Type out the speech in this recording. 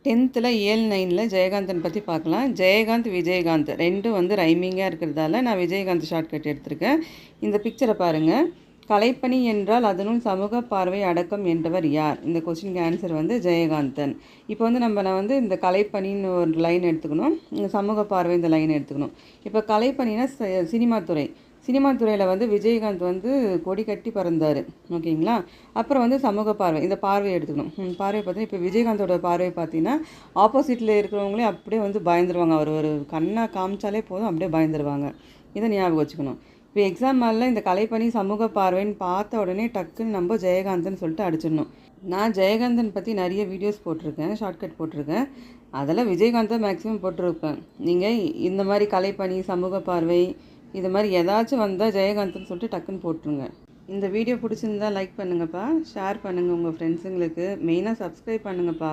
10th 7/9 Jayakanthan பற்றி பார்க்கலாம். ஜெயகாந்த், விஜயகாந்த் ரெண்டும் வந்து ரைமிங்காக இருக்கிறதால நான் விஜயகாந்த் ஷார்ட்கட் எடுத்திருக்கேன். இந்த பிக்சரை பாருங்கள். கலைப்பணி என்றால் அதனுள் சமூக பார்வை அடக்கம் என்றவர் யார்? இந்த கொஸ்டினுக்கு ஆன்சர் வந்து ஜெயகாந்தன். இப்போ வந்து நான் வந்து இந்த கலைப்பணின்னு ஒரு லைன் எடுத்துக்கணும், சமூக பார்வை இந்த லைன் எடுத்துக்கணும். இப்போ கலைப்பணினா சினிமா துறை. சினிமா துறையில் வந்து விஜயகாந்த் வந்து கொடி கட்டி பறந்தார், ஓகேங்களா? அப்புறம் வந்து சமூக பார்வை, இந்த பார்வையை எடுத்துக்கணும். பார்வை பார்த்தீங்கன்னா இப்போ விஜயகாந்தோட பார்வை பார்த்தீங்கன்னா ஆப்போசிட்டில் இருக்கிறவங்களே அப்படியே வந்து பயந்துருவாங்க. அவர் ஒரு கண்ணை காமிச்சாலே போதும் அப்படியே பயந்துருவாங்க. இதை ஞாபகம் வச்சுக்கணும். இப்போ எக்ஸாம் ஹாலில் இந்த கலைப்பணி சமூக பார்வைன்னு பார்த்த உடனே டக்குன்னு நம்ம ஜெயகாந்தன் சொல்லிட்டு அடிச்சிடணும். நான் ஜெயகாந்தன் பற்றி நிறைய வீடியோஸ் போட்டிருக்கேன், ஷார்ட்கட் போட்டிருக்கேன். அதெல்லாம் விஜயகாந்தை மேக்ஸிமம் போட்டிருப்பேன். நீங்கள் இந்த மாதிரி கலைப்பணி, சமூக பார்வை இது மாதிரி ஏதாச்சும் வந்தால் ஜெயகாந்தன் சொல்லிட்டு டக்குன்னு போட்டுருங்க. இந்த வீடியோ பிடிச்சிருந்தா லைக் பண்ணுங்கப்பா, ஷேர் பண்ணுங்கள் உங்கள் ஃப்ரெண்ட்ஸுங்களுக்கு. மெயினாக சப்ஸ்கிரைப் பண்ணுங்கப்பா.